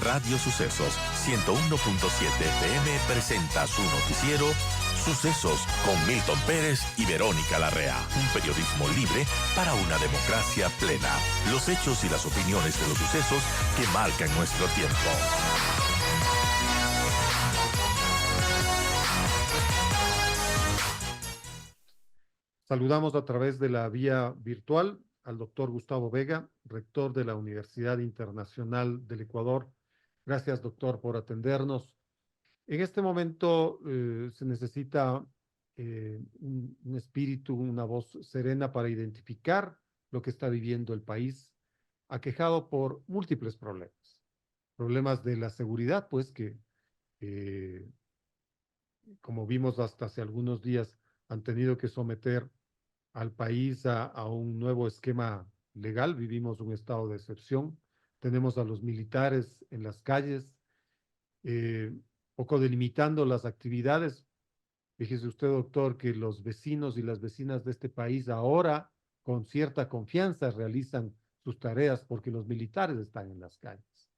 Radio Sucesos 101.7 FM presenta su noticiero Sucesos con Milton Pérez y Verónica Larrea. Un periodismo libre para una democracia plena. Los hechos y las opiniones de los sucesos que marcan nuestro tiempo. Saludamos a través de la vía virtual al doctor Gustavo Vega, rector de la Universidad Internacional del Ecuador. Gracias, doctor, por atendernos. En este momento se necesita un espíritu, una voz serena para identificar lo que está viviendo el país, aquejado por múltiples problemas. Problemas de la seguridad, pues que, como vimos hasta hace algunos días, han tenido que someter al país a un nuevo esquema legal. Vivimos un estado de excepción. Tenemos a los militares en las calles, poco delimitando las actividades. Fíjese usted, doctor, que los vecinos y las vecinas de este país ahora, con cierta confianza, realizan sus tareas porque los militares están en las calles.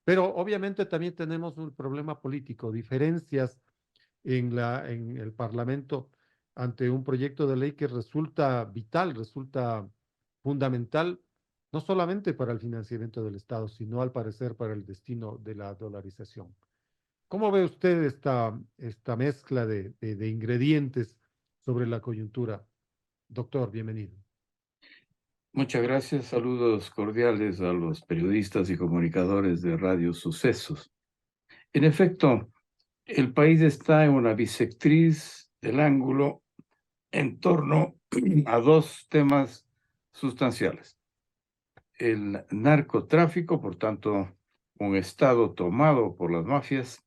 Pero obviamente también tenemos un problema político, diferencias en el Parlamento ante un proyecto de ley que resulta vital, resulta fundamental, no solamente para el financiamiento del Estado, sino al parecer para el destino de la dolarización. ¿Cómo ve usted esta mezcla de ingredientes sobre la coyuntura? Doctor, bienvenido. Muchas gracias. Saludos cordiales a los periodistas y comunicadores de Radio Sucesos. En efecto, el país está en una bisectriz del ángulo en torno a dos temas sustanciales. El narcotráfico, por tanto, un estado tomado por las mafias,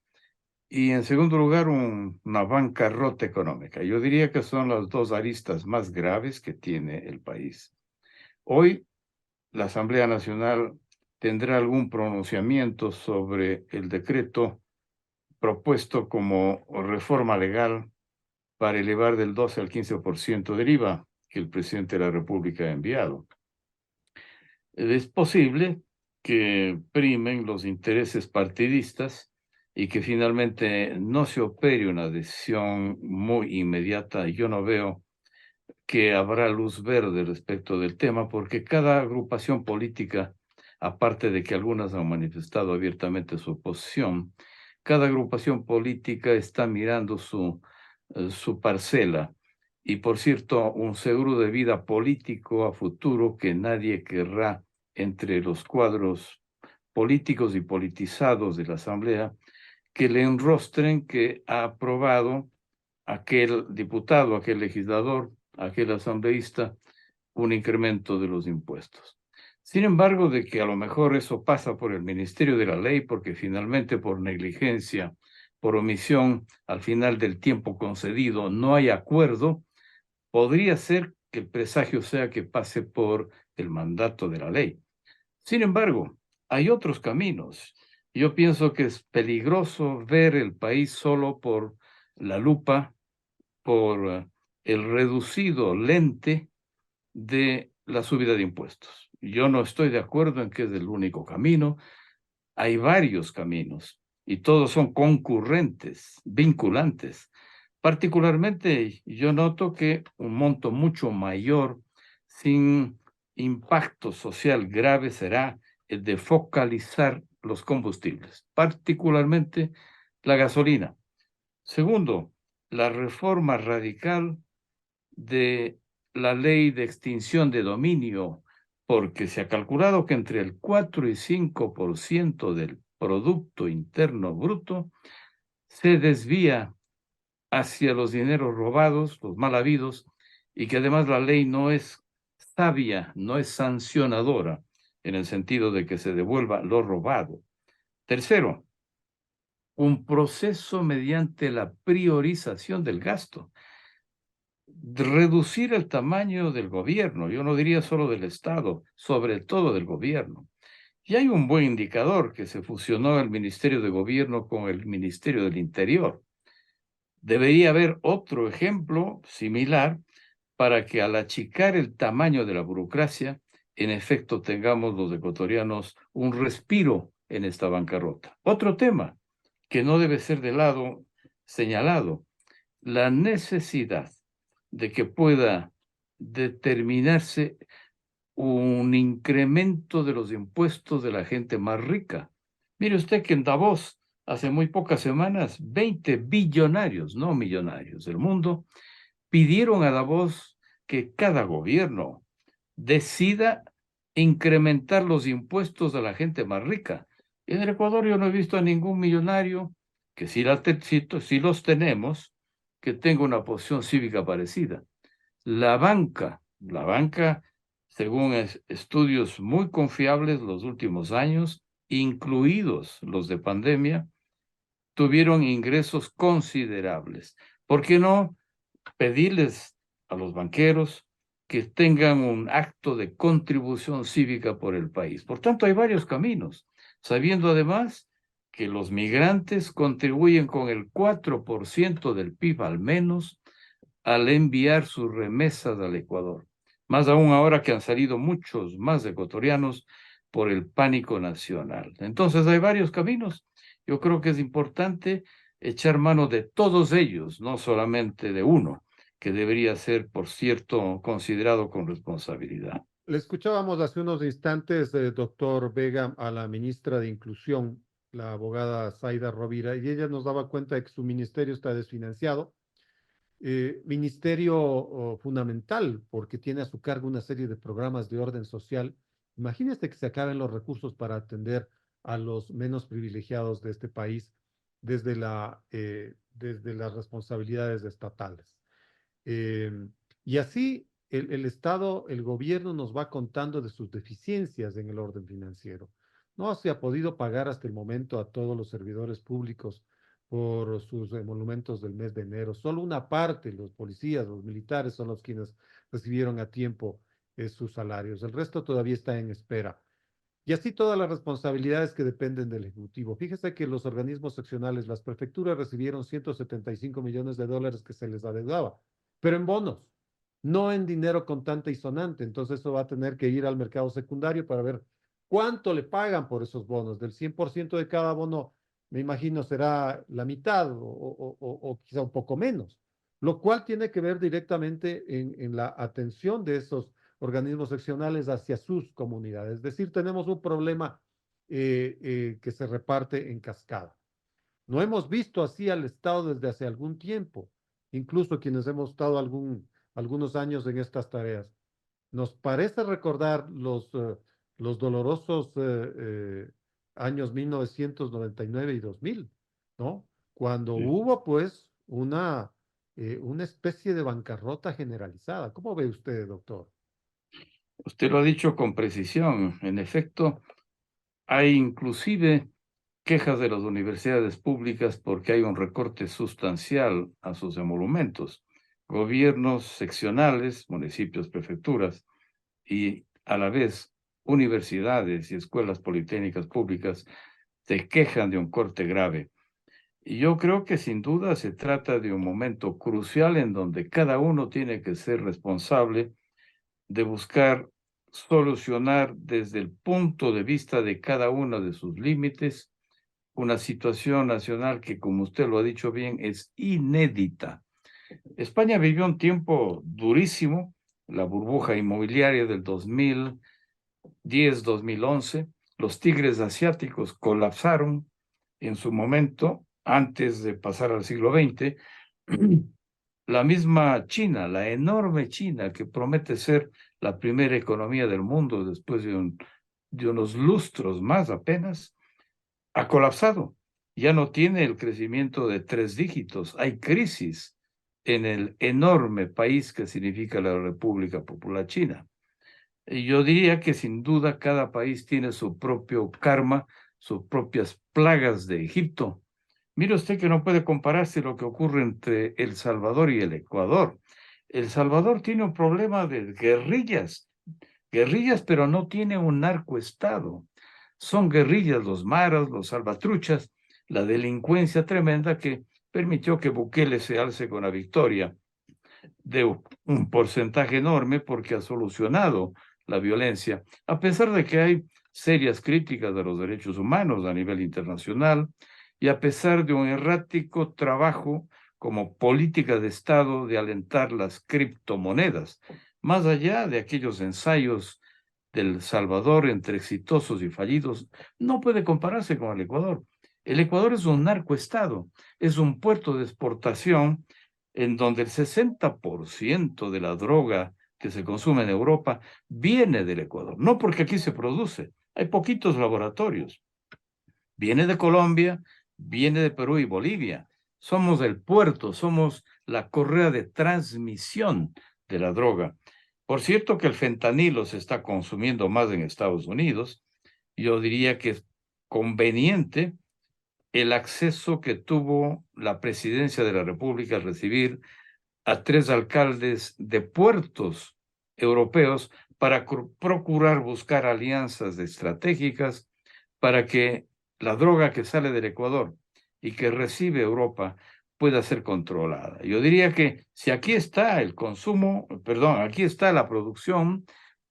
y en segundo lugar, una bancarrota económica. Yo diría que son las dos aristas más graves que tiene el país. Hoy, la Asamblea Nacional tendrá algún pronunciamiento sobre el decreto propuesto como reforma legal para elevar del 12 al 15% del IVA que el presidente de la República ha enviado. Es posible que primen los intereses partidistas y que finalmente no se opere una decisión muy inmediata. Yo no veo que habrá luz verde respecto del tema, porque cada agrupación política, aparte de que algunas han manifestado abiertamente su oposición, cada agrupación política está mirando su parcela. Y por cierto, un seguro de vida político a futuro que nadie querrá entre los cuadros políticos y politizados de la Asamblea, que le enrostren que ha aprobado aquel diputado, aquel legislador, aquel asambleísta, un incremento de los impuestos. Sin embargo, de que a lo mejor eso pasa por el Ministerio de la Ley, porque finalmente por negligencia, por omisión, al final del tiempo concedido, no hay acuerdo, podría ser que el presagio sea que pase por el mandato de la ley. Sin embargo, hay otros caminos. Yo pienso que es peligroso ver el país solo por la lupa, por el reducido lente de la subida de impuestos. Yo no estoy de acuerdo en que es el único camino. Hay varios caminos y todos son concurrentes, vinculantes. Particularmente, yo noto que un monto mucho mayor, sin impacto social grave, será el de focalizar los combustibles, particularmente la gasolina. Segundo, la reforma radical de la ley de extinción de dominio, porque se ha calculado que entre el 4 y 5% del Producto Interno Bruto se desvía hacia los dineros robados, los mal habidos, y que además la ley no es sabia, no es sancionadora, en el sentido de que se devuelva lo robado. Tercero, un proceso mediante la priorización del gasto. Reducir el tamaño del gobierno, yo no diría solo del Estado, sobre todo del gobierno. Y hay un buen indicador que se fusionó el Ministerio de Gobierno con el Ministerio del Interior. Debería haber otro ejemplo similar para que al achicar el tamaño de la burocracia, en efecto tengamos los ecuatorianos un respiro en esta bancarrota. Otro tema que no debe ser de lado señalado, la necesidad de que pueda determinarse un incremento de los impuestos de la gente más rica. Mire usted que en Davos, hace muy pocas semanas, 20 billonarios, no millonarios del mundo, pidieron a Davos que cada gobierno decida incrementar los impuestos de la gente más rica. En el Ecuador yo no he visto a ningún millonario, que sí los tenemos, que tenga una posición cívica parecida. La banca, según estudios muy confiables los últimos años, incluidos los de pandemia, tuvieron ingresos considerables. ¿Por qué no pedirles a los banqueros que tengan un acto de contribución cívica por el país? Por tanto, hay varios caminos, sabiendo además que los migrantes contribuyen con el 4% del PIB al menos al enviar sus remesas al Ecuador. Más aún ahora que han salido muchos más ecuatorianos por el pánico nacional. Entonces hay varios caminos. Yo creo que es importante echar mano de todos ellos, no solamente de uno, que debería ser, por cierto, considerado con responsabilidad. Le escuchábamos hace unos instantes, doctor Vega, a la ministra de Inclusión, la abogada Zaida Rovira, y ella nos daba cuenta de que su ministerio está desfinanciado. Ministerio fundamental porque tiene a su cargo una serie de programas de orden social. Imagínese que se acaben los recursos para atender a los menos privilegiados de este país desde las responsabilidades estatales. Y así el Estado, el gobierno nos va contando de sus deficiencias en el orden financiero. No se ha podido pagar hasta el momento a todos los servidores públicos por sus emolumentos del mes de enero. Solo una parte, los policías, los militares, son los quienes recibieron a tiempo sus salarios. El resto todavía está en espera. Y así todas las responsabilidades que dependen del Ejecutivo. Fíjese que los organismos seccionales, las prefecturas recibieron 175 millones de dólares que se les adeudaba, pero en bonos, no en dinero contante y sonante. Entonces eso va a tener que ir al mercado secundario para ver cuánto le pagan por esos bonos. Del 100% de cada bono, me imagino será la mitad o quizá un poco menos, lo cual tiene que ver directamente en la atención de esos organismos seccionales hacia sus comunidades. Es decir, tenemos un problema que se reparte en cascada. No hemos visto así al Estado desde hace algún tiempo, incluso quienes hemos estado algunos años en estas tareas. Nos parece recordar los dolorosos años 1999 y 2000, ¿no? Cuando Sí. hubo pues una especie de bancarrota generalizada. ¿Cómo ve usted, doctor? Usted lo ha dicho con precisión. En efecto, hay inclusive quejas de las universidades públicas porque hay un recorte sustancial a sus emolumentos. Gobiernos seccionales, municipios, prefecturas y a la vez universidades y escuelas politécnicas públicas se quejan de un corte grave. Y yo creo que sin duda se trata de un momento crucial en donde cada uno tiene que ser responsable de buscar solucionar desde el punto de vista de cada uno de sus límites una situación nacional que, como usted lo ha dicho bien, es inédita. España vivió un tiempo durísimo, la burbuja inmobiliaria del 2010-2011, los tigres asiáticos colapsaron en su momento antes de pasar al siglo XX. La misma China, la enorme China, que promete ser la primera economía del mundo después de unos lustros más apenas, ha colapsado. Ya no tiene el crecimiento de 3 dígitos. Hay crisis en el enorme país que significa la República Popular China. Y yo diría que sin duda cada país tiene su propio karma, sus propias plagas de Egipto. Mire usted que no puede compararse lo que ocurre entre El Salvador y el Ecuador. El Salvador tiene un problema de guerrillas, pero no tiene un narcoestado. Son guerrillas, los maras, los salvatruchas, la delincuencia tremenda que permitió que Bukele se alce con la victoria de un porcentaje enorme porque ha solucionado la violencia, a pesar de que hay serias críticas de los derechos humanos a nivel internacional y a pesar de un errático trabajo como política de Estado de alentar las criptomonedas, más allá de aquellos ensayos del Salvador entre exitosos y fallidos, no puede compararse con el Ecuador. El Ecuador es un narcoestado, es un puerto de exportación en donde el 60% de la droga que se consume en Europa viene del Ecuador, no porque aquí se produce, hay poquitos laboratorios. Viene de Colombia, viene de Perú y Bolivia. Somos el puerto, somos la correa de transmisión de la droga. Por cierto que el fentanilo se está consumiendo más en Estados Unidos. Yo diría que es conveniente el acceso que tuvo la presidencia de la República al recibir a 3 alcaldes de puertos europeos para procurar buscar alianzas estratégicas para que la droga que sale del Ecuador y que recibe Europa pueda ser controlada. Yo diría que si aquí está el consumo, perdón, aquí está la producción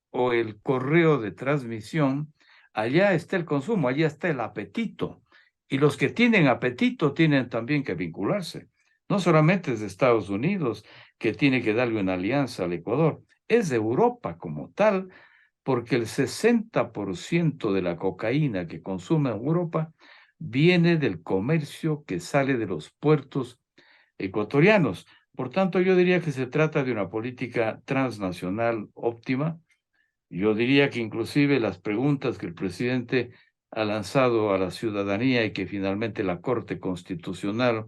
o el correo de transmisión, allá está el consumo, allá está el apetito. Y los que tienen apetito tienen también que vincularse. No solamente es de Estados Unidos que tiene que darle una alianza al Ecuador, es de Europa como tal, porque el 60% de la cocaína que consume Europa viene del comercio que sale de los puertos ecuatorianos. Por tanto, yo diría que se trata de una política transnacional óptima. Yo diría que inclusive las preguntas que el presidente ha lanzado a la ciudadanía y que finalmente la Corte Constitucional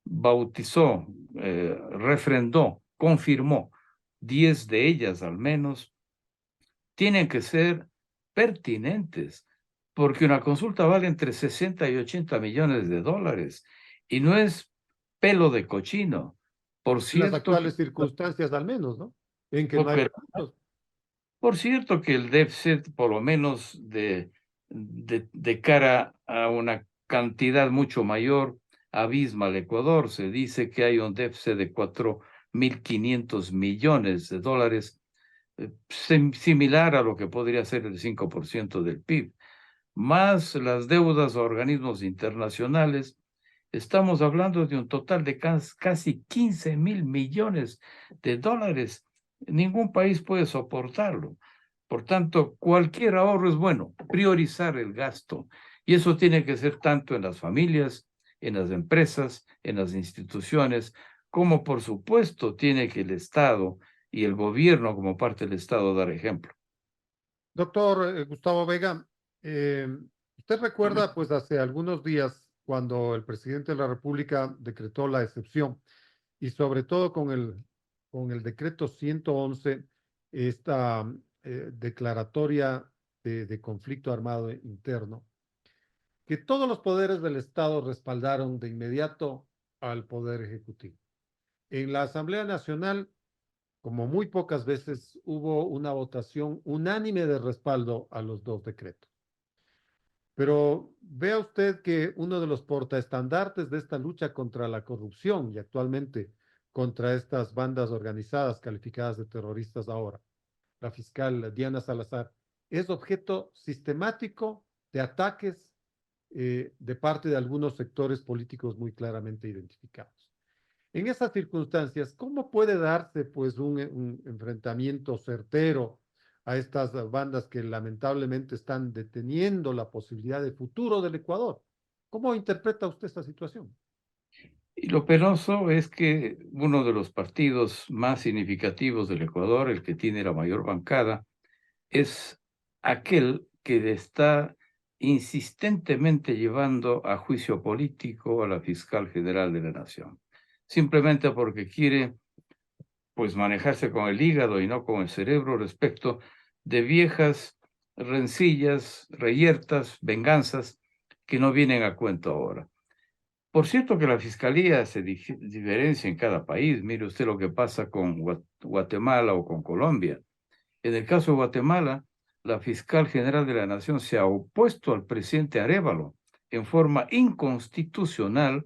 bautizó, refrendó, confirmó, 10 de ellas al menos, tienen que ser pertinentes, porque una consulta vale entre 60 y 80 millones de dólares y no es pelo de cochino. Por En las cierto, actuales circunstancias al menos, ¿no? En que no hay recursos. por cierto que el déficit, por lo menos de cara a una cantidad mucho mayor, abisma al Ecuador. Se dice que hay un déficit de 4.500 millones de dólares, similar a lo que podría ser el 5% del PIB, más las deudas a organismos internacionales. Estamos hablando de un total de casi 15.000 millones de dólares. Ningún país puede soportarlo. Por tanto, cualquier ahorro es bueno, priorizar el gasto. Y eso tiene que ser tanto en las familias, en las empresas, en las instituciones, como por supuesto tiene que el Estado y el gobierno como parte del Estado dar ejemplo. Doctor Gustavo Vega, usted recuerda, pues hace algunos días, cuando el presidente de la República decretó la excepción y sobre todo con el decreto 111, esta declaratoria de conflicto armado interno, que todos los poderes del Estado respaldaron de inmediato al Poder Ejecutivo. En la Asamblea Nacional, como muy pocas veces, hubo una votación unánime de respaldo a los dos decretos. Pero vea usted que uno de los portaestandartes de esta lucha contra la corrupción y actualmente contra estas bandas organizadas calificadas de terroristas ahora, la fiscal Diana Salazar, es objeto sistemático de ataques de parte de algunos sectores políticos muy claramente identificados. En esas circunstancias, ¿cómo puede darse pues un enfrentamiento certero a estas bandas que lamentablemente están deteniendo la posibilidad de futuro del Ecuador? ¿Cómo interpreta usted esta situación? Y lo penoso es que uno de los partidos más significativos del Ecuador, el que tiene la mayor bancada, es aquel que está insistentemente llevando a juicio político a la fiscal general de la Nación, simplemente porque quiere pues manejarse con el hígado y no con el cerebro respecto de viejas rencillas, reyertas, venganzas que no vienen a cuento ahora. Por cierto que la fiscalía se diferencia en cada país. Mire usted lo que pasa con Guatemala o con Colombia. En el caso de Guatemala, la fiscal general de la Nación se ha opuesto al presidente Arévalo en forma inconstitucional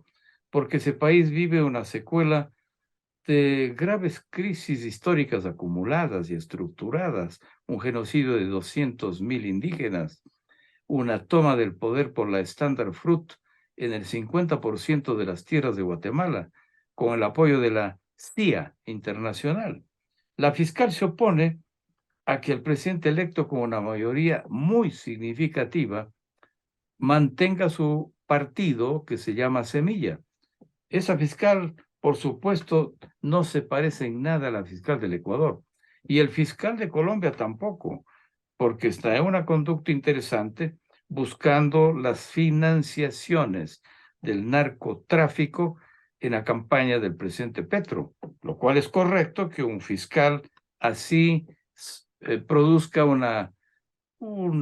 porque ese país vive una secuela de graves crisis históricas acumuladas y estructuradas, un genocidio de 200.000 indígenas, una toma del poder por la Standard Fruit en el 50% de las tierras de Guatemala, con el apoyo de la CIA internacional. La fiscal se opone a que el presidente electo, con una mayoría muy significativa, mantenga su partido que se llama Semilla. Esa fiscal, por supuesto, no se parece en nada a la fiscal del Ecuador. Y el fiscal de Colombia tampoco, porque está en una conducta interesante buscando las financiaciones del narcotráfico en la campaña del presidente Petro, lo cual es correcto que un fiscal así produzca una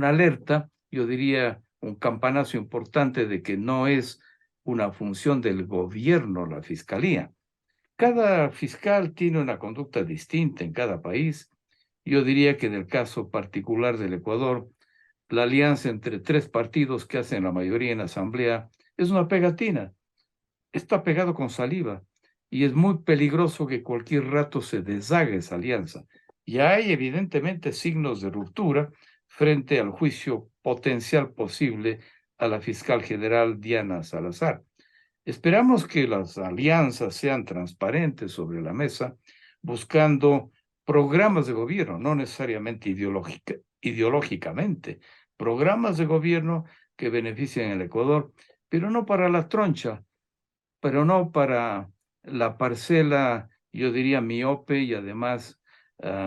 alerta, yo diría un campanazo importante de que no es una función del gobierno la fiscalía. Cada fiscal tiene una conducta distinta en cada país. Yo diría que en el caso particular del Ecuador, la alianza entre 3 partidos que hacen la mayoría en la asamblea es una pegatina. Está pegado con saliva y es muy peligroso que cualquier rato se deshaga esa alianza. Y hay evidentemente signos de ruptura frente al juicio potencial posible a la fiscal general Diana Salazar. Esperamos que las alianzas sean transparentes sobre la mesa, buscando programas de gobierno, no necesariamente ideológicamente, programas de gobierno que beneficien al Ecuador, pero no para la troncha, pero no para la parcela, yo diría, miope y además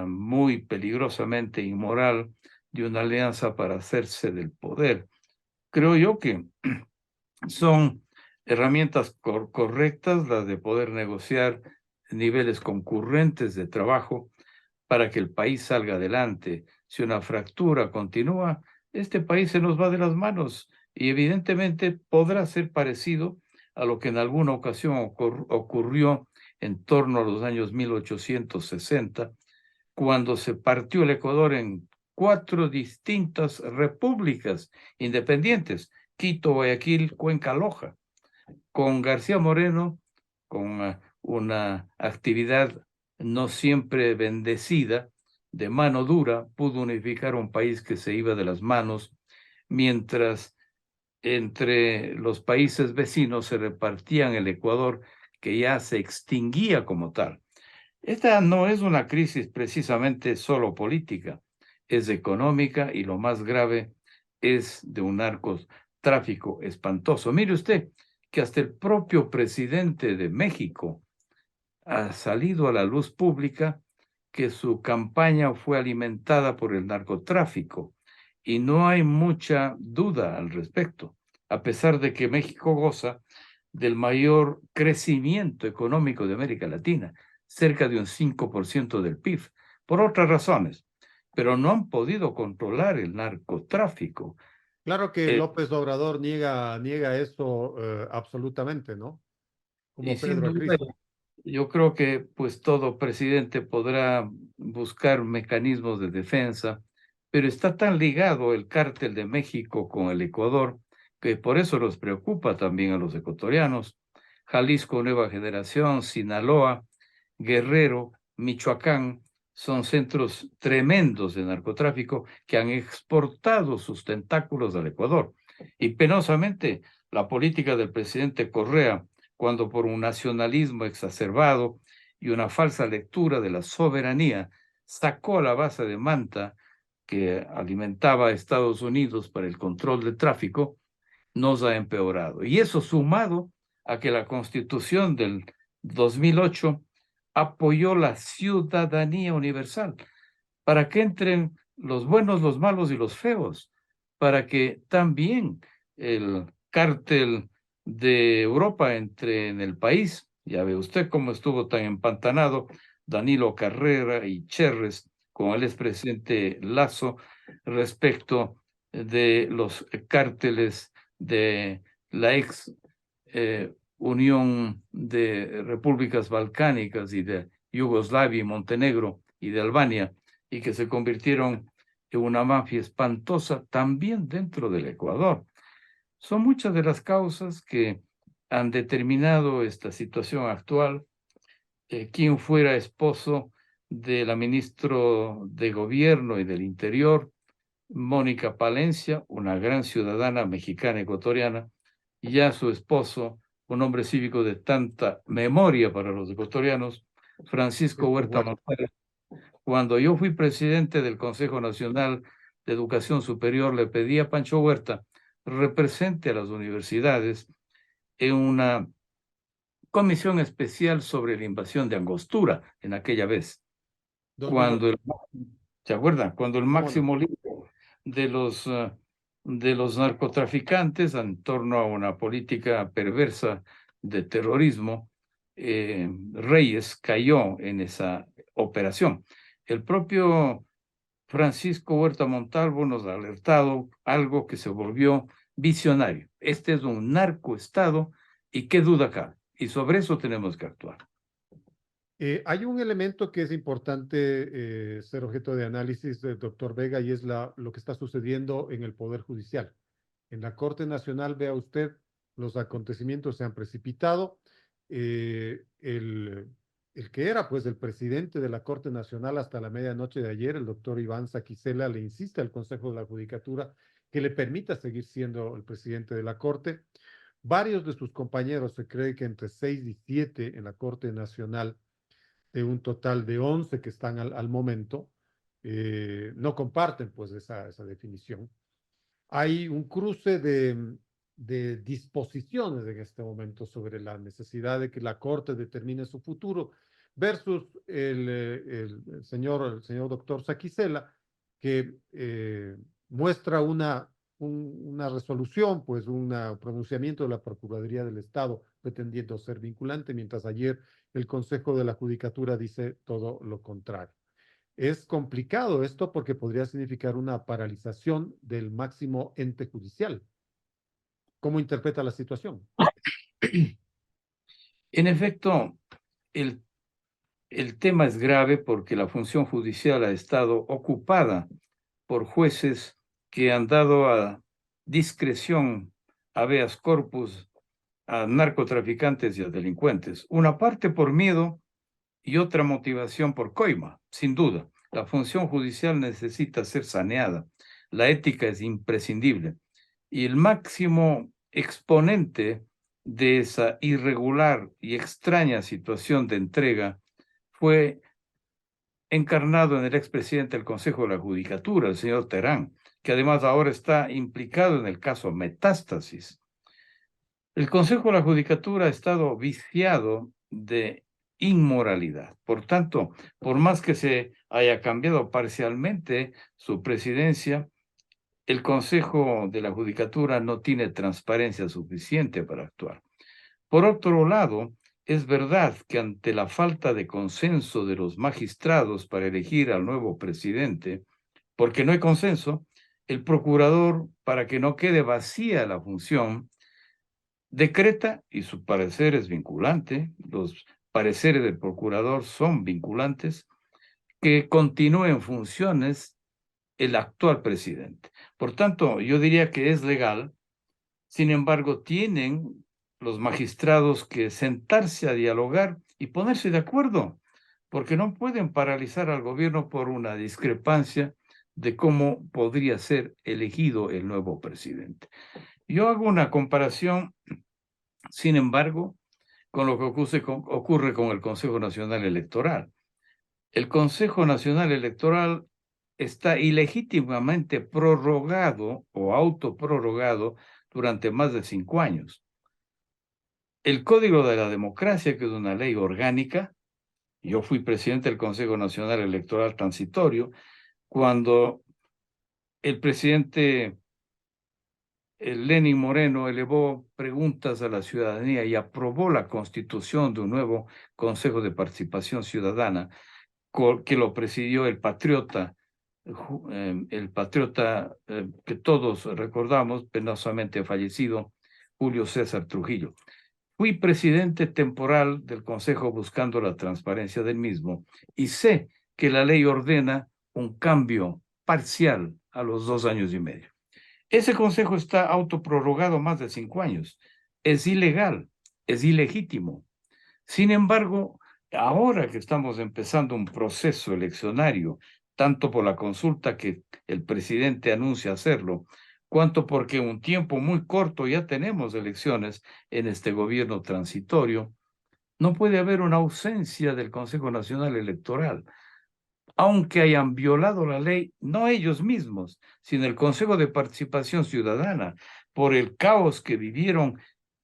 muy peligrosamente inmoral de una alianza para hacerse del poder. Creo yo que son herramientas correctas las de poder negociar niveles concurrentes de trabajo para que el país salga adelante. Si una fractura continúa, este país se nos va de las manos y evidentemente podrá ser parecido a lo que en alguna ocasión ocurrió en torno a los años 1860, cuando se partió el Ecuador en 4 distintas repúblicas independientes: Quito, Guayaquil, Cuenca, Loja, con García Moreno, con una actividad no siempre bendecida, de mano dura, pudo unificar un país que se iba de las manos, mientras entre los países vecinos se repartían el Ecuador, que ya se extinguía como tal. Esta no es una crisis precisamente solo política, es económica y lo más grave es de un narcotráfico espantoso. Mire usted que hasta el propio presidente de México ha salido a la luz pública que su campaña fue alimentada por el narcotráfico y no hay mucha duda al respecto, a pesar de que México goza del mayor crecimiento económico de América Latina, cerca de un 5% del PIB, por otras razones, pero no han podido controlar el narcotráfico. Claro que López Obrador niega eso absolutamente, ¿no? Y Como sin Pedro a duda, Cristo. yo creo que pues todo presidente podrá buscar mecanismos de defensa, pero está tan ligado el cártel de México con el Ecuador que por eso nos preocupa también a los ecuatorianos. Jalisco Nueva Generación, Sinaloa, Guerrero, Michoacán son centros tremendos de narcotráfico que han exportado sus tentáculos al Ecuador. Y penosamente la política del presidente Correa, cuando por un nacionalismo exacerbado y una falsa lectura de la soberanía sacó a la base de Manta, que alimentaba a Estados Unidos para el control del tráfico, nos ha empeorado. Y eso sumado a que la Constitución del 2008 apoyó la ciudadanía universal, para que entren los buenos, los malos y los feos, para que también el cártel de Europa entre en el país. Ya ve usted cómo estuvo tan empantanado Danilo Carrera y Cherres con el expresidente Lasso respecto de los cárteles de la ex Unión de Repúblicas Balcánicas y de Yugoslavia y Montenegro y de Albania, y que se convirtieron en una mafia espantosa también dentro del Ecuador. Son muchas de las causas que han determinado esta situación actual quien fuera esposo de la ministra de Gobierno y del Interior, Mónica Palencia, una gran ciudadana mexicana ecuatoriana, y ya su esposo, un hombre cívico de tanta memoria para los ecuatorianos, Francisco Huerta Montalvo. Cuando yo fui presidente del Consejo Nacional de Educación Superior, le pedí a Pancho Huerta represente a las universidades en una comisión especial sobre la invasión de Angostura en aquella vez. 2008. ¿Se acuerdan? Cuando el no? máximo líder de los narcotraficantes en torno a una política perversa de terrorismo, Reyes cayó en esa operación. El propio Francisco Huerta Montalvo nos ha alertado algo que se volvió visionario. Este es un narcoestado y qué duda cabe. Y sobre eso tenemos que actuar. Hay un elemento que es importante ser objeto de análisis del doctor Vega y es lo que está sucediendo en el Poder Judicial. En la Corte Nacional, vea usted, los acontecimientos se han precipitado. El que era pues el presidente de la Corte Nacional hasta la medianoche de ayer, el doctor Iván Saquicela, le insiste al Consejo de la Judicatura que le permita seguir siendo el presidente de la Corte. Varios de sus compañeros, se cree que entre 6 y 7 en la Corte Nacional, de un total de 11 que están al momento, no comparten pues esa definición. Hay un cruce de disposiciones en este momento sobre la necesidad de que la Corte determine su futuro versus el señor doctor Saquicela, que muestra una resolución, pues un pronunciamiento de la Procuraduría del Estado pretendiendo ser vinculante, mientras ayer el Consejo de la Judicatura dice todo lo contrario. Es complicado esto porque podría significar una paralización del máximo ente judicial. ¿Cómo interpreta la situación? En efecto, el tema es grave porque la función judicial ha estado ocupada por jueces que han dado a discreción, habeas corpus, a narcotraficantes y a delincuentes. Una parte por miedo y otra motivación por coima, sin duda. La función judicial necesita ser saneada. La ética es imprescindible. Y el máximo exponente de esa irregular y extraña situación de entrega fue encarnado en el expresidente del Consejo de la Judicatura, el señor Terán, que además ahora está implicado en el caso Metástasis. El Consejo de la Judicatura ha estado viciado de inmoralidad. Por tanto, por más que se haya cambiado parcialmente su presidencia, el Consejo de la Judicatura no tiene transparencia suficiente para actuar. Por otro lado, es verdad que ante la falta de consenso de los magistrados para elegir al nuevo presidente, porque no hay consenso, el procurador, para que no quede vacía la función, decreta, y su parecer es vinculante, los pareceres del procurador son vinculantes, que continúe en funciones el actual presidente. Por tanto, yo diría que es legal, sin embargo, tienen los magistrados que sentarse a dialogar y ponerse de acuerdo, porque no pueden paralizar al gobierno por una discrepancia de cómo podría ser elegido el nuevo presidente. Yo hago una comparación, sin embargo, con lo que ocurre con el Consejo Nacional Electoral. El Consejo Nacional Electoral está ilegítimamente prorrogado o autoprorrogado durante más de 5 años. El Código de la Democracia, que es una ley orgánica, yo fui presidente del Consejo Nacional Electoral Transitorio, cuando el presidente Lenín Moreno elevó preguntas a la ciudadanía y aprobó la constitución de un nuevo Consejo de Participación Ciudadana, que lo presidió el patriota que todos recordamos, penosamente fallecido, Julio César Trujillo. Fui presidente temporal del Consejo buscando la transparencia del mismo y sé que la ley ordena un cambio parcial a los 2 años y medio. Ese Consejo está autoprorrogado más de 5 años. Es ilegal, es ilegítimo. Sin embargo, ahora que estamos empezando un proceso eleccionario, tanto por la consulta que el presidente anuncia hacerlo, cuanto porque en un tiempo muy corto ya tenemos elecciones en este gobierno transitorio, no puede haber una ausencia del Consejo Nacional Electoral. Aunque hayan violado la ley, no ellos mismos, sino el Consejo de Participación Ciudadana, por el caos que vivieron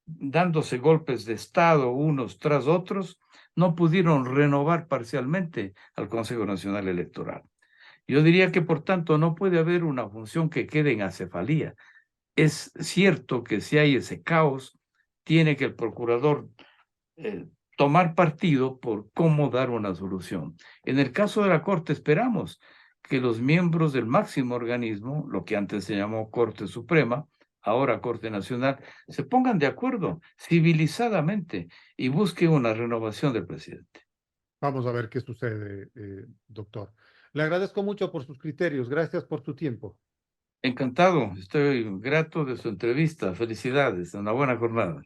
dándose golpes de Estado unos tras otros, no pudieron renovar parcialmente al Consejo Nacional Electoral. Yo diría que, por tanto, no puede haber una función que quede en acefalía. Es cierto que si hay ese caos, tiene que el procurador tomar partido por cómo dar una solución. En el caso de la Corte, esperamos que los miembros del máximo organismo, lo que antes se llamó Corte Suprema, ahora Corte Nacional, se pongan de acuerdo civilizadamente y busquen una renovación del presidente. Vamos a ver qué sucede, doctor. Le agradezco mucho por sus criterios. Gracias por tu tiempo. Encantado, estoy grato de su entrevista. Felicidades, una buena jornada.